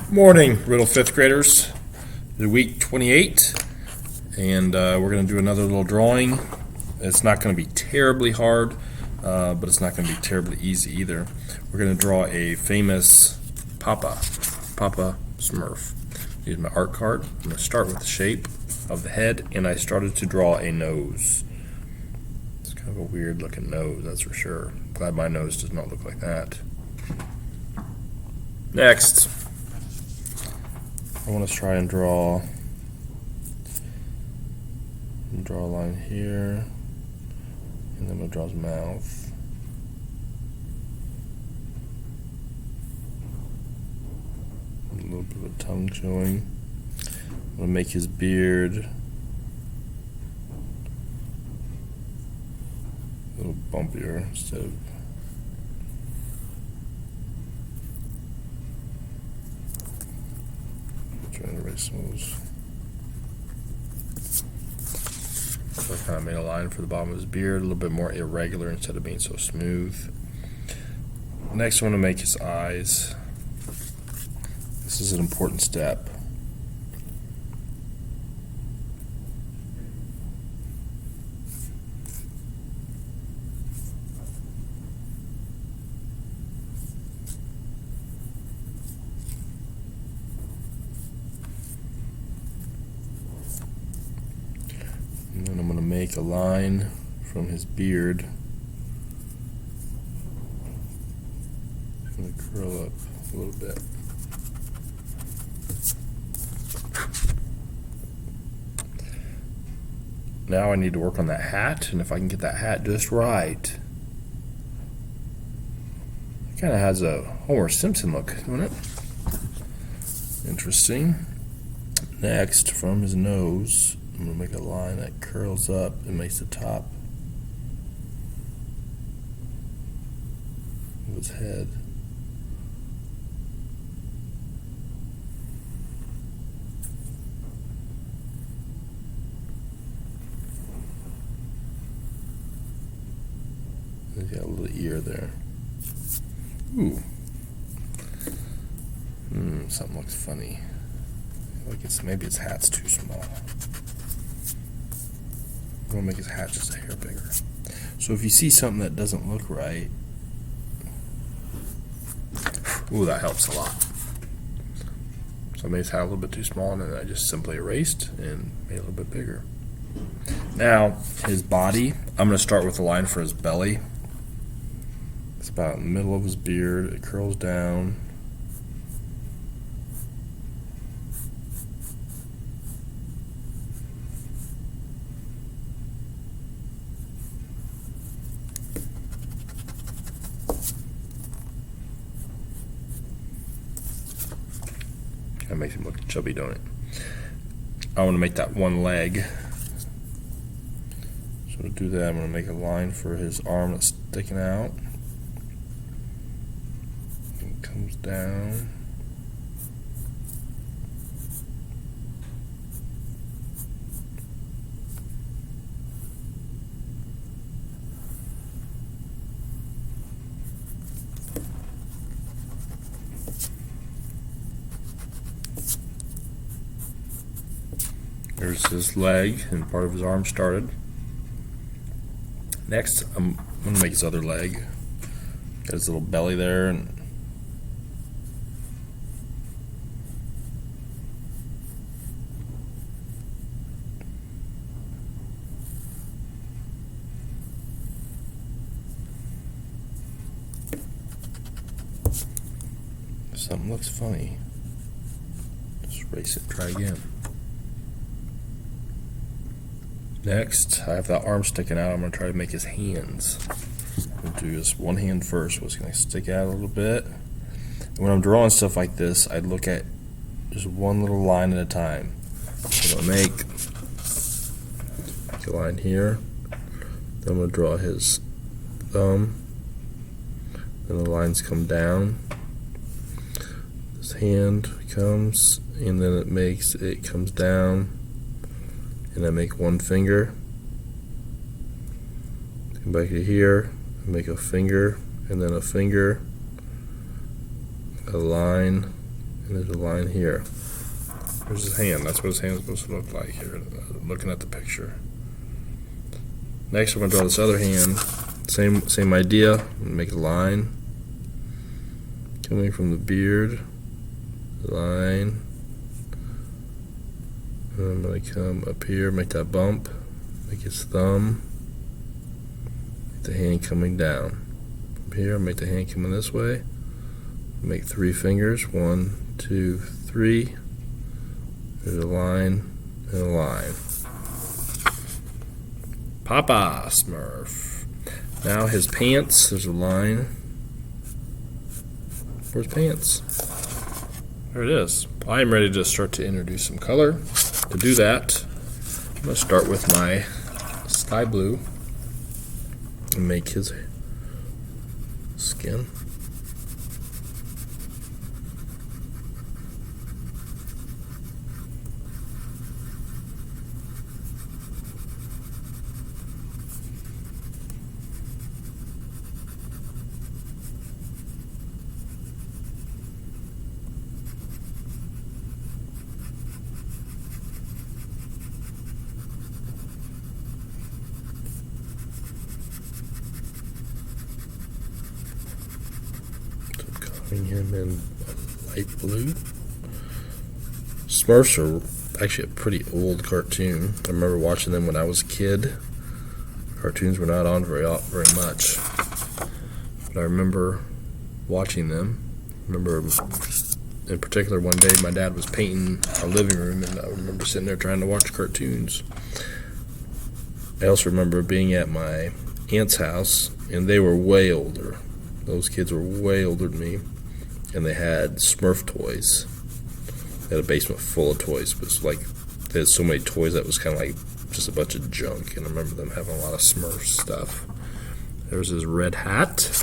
Morning, Riddle 5th graders. It's week 28, and we're going to do another little drawing. It's not going to be terribly hard, but it's not going to be terribly easy either. We're going to draw a famous Papa Smurf. Use my art card. I'm going to start with the shape of the head, and I started to draw a nose. It's kind of a weird looking nose, that's for sure. Glad my nose does not look like that. Next, I want to try and draw a line here, and then I'm going to draw his mouth. A little bit of a tongue showing. I'm going to make his beard a little bumpier instead of trying to erase some of those. So I kind of made a line for the bottom of his beard, a little bit more irregular instead of being so smooth. Next, I want to make his eyes. This is an important step. And then I'm going to make a line from his beard. I'm going to curl up a little bit. Now I need to work on that hat, and if I can get that hat just right. It kind of has a Homer Simpson look, doesn't it? Interesting. Next, from his nose, I'm going to make a line that curls up and makes the top of his head. He's got a little ear there. Ooh. Something looks funny. Like maybe his hat's too small. I'm gonna make his hat just a hair bigger. So if you see something that doesn't look right, ooh, that helps a lot. So I made his hat a little bit too small, and then I just simply erased and made it a little bit bigger. Now his body, I'm gonna start with a line for his belly. It's about in the middle of his beard. It curls down. That makes him look chubby, don't it? I want to make that one leg. So to do that, I'm going to make a line for his arm that's sticking out. It comes down. There's his leg, and part of his arm started. Next, I'm going to make his other leg. Got his little belly there, and something looks funny. Just erase it, try again. Next, I have that arm sticking out. I'm going to try to make his hands. I'll do just one hand first. It's going to stick out a little bit. And when I'm drawing stuff like this, I look at just one little line at a time. So I'm going to make a line here. Then I'm going to draw his thumb. Then the lines come down. This hand comes, and then it comes down. And I make one finger, come back to here, make a finger, and then a finger, a line, And there's a line here. There's his hand. That's what his hand's supposed to look like here, looking at the picture. Next, we're going to draw this other hand. Same idea. Make a line coming from the beard. Line. And I'm going to come up here, make that bump, make his thumb, make the hand coming down. From here, make the hand coming this way. Make 3 fingers. 1, 2, 3. There's a line and a line. Papa Smurf. Now his pants, there's a line for his pants. There it is. I am ready to start to introduce some color. To do that, I'm going to start with my sky blue and make his skin. Him in light blue. Smurfs are actually a pretty old cartoon. I remember watching them when I was a kid. Cartoons were not on very much, but I remember watching them. I remember in particular one day my dad was painting our living room, and I remember sitting there trying to watch cartoons. I also remember being at my aunt's house, and they were way older. Those kids were way older than me. And they had Smurf toys. They had a basement full of toys, but it's like they had so many toys that was kind of like just a bunch of junk. And I remember them having a lot of Smurf stuff. There's his red hat.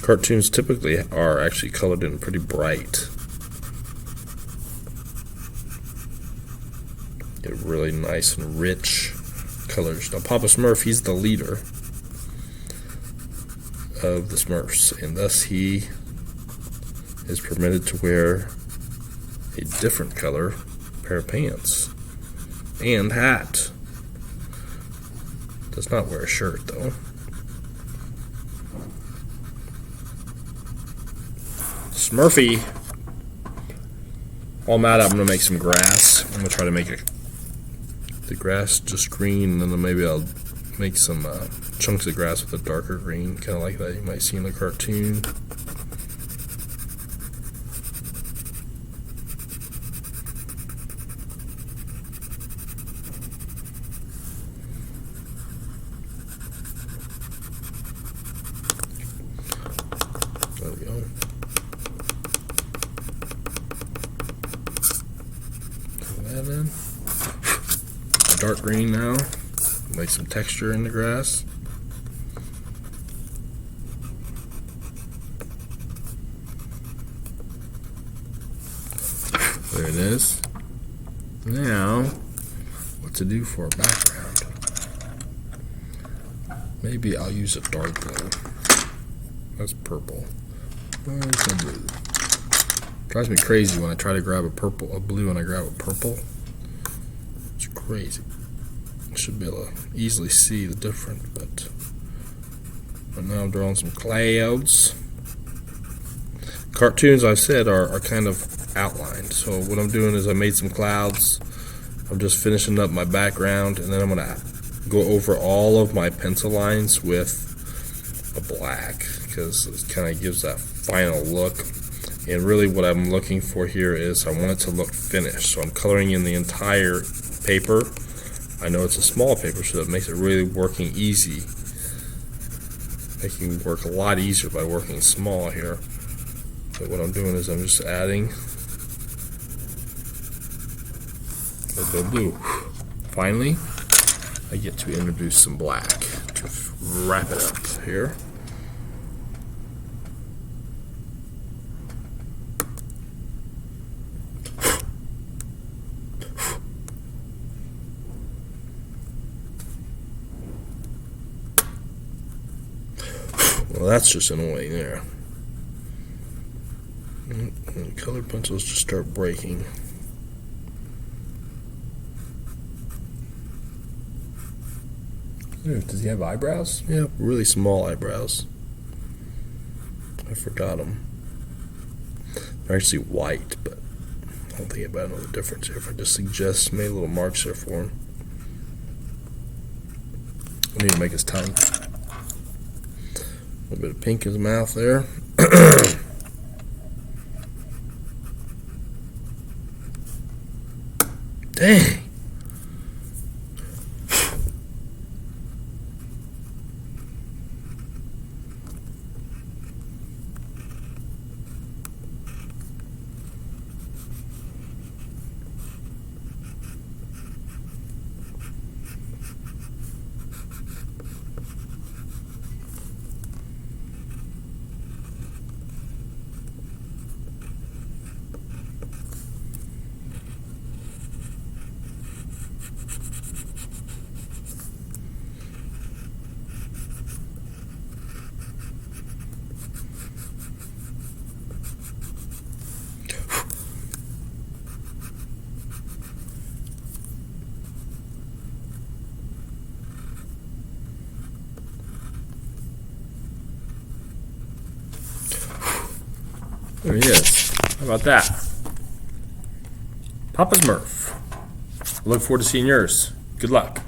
Cartoons typically are actually colored in pretty bright. Get really nice and rich colors. Now Papa Smurf, he's the leader of the Smurfs, and thus he is permitted to wear a different color pair of pants and hat. Does not wear a shirt though. Smurfy. While I'm at it, I'm going to make some grass. I'm going to try to make the grass just green, and then maybe I'll make some chunks of grass with a darker green, kind of like that you might see in a cartoon. There we go. Put that in. Dark green now. Make some texture in the grass. There it is. Now, what to do for a background? Maybe I'll use a dark blue. That's purple. Where's the blue? Drives me crazy when I try to grab a blue and I grab a purple. It's crazy. I should be able to easily see the difference, but now I'm drawing some clouds. Cartoons, I've said, are kind of outlined. So what I'm doing is I made some clouds. I'm just finishing up my background, and then I'm going to go over all of my pencil lines with a black, because it kind of gives that final look. And really what I'm looking for here is I want it to look finished. So I'm coloring in the entire paper. I know it's a small paper, so that makes it really working easy. Making work a lot easier by working small here. But what I'm doing is I'm just adding a little bit of blue. Finally, I get to introduce some black to wrap it up here. Well, that's just annoying there. And colored pencils just start breaking. Does he have eyebrows? Yeah, really small eyebrows. I forgot them. They're actually white, but I don't think anybody knows the difference here. If I just suggest made little marks there for him. We need to make his tongue. A little bit of pink in his mouth there. Dang. There he is. How about that? Papa's Murph. I look forward to seeing yours. Good luck.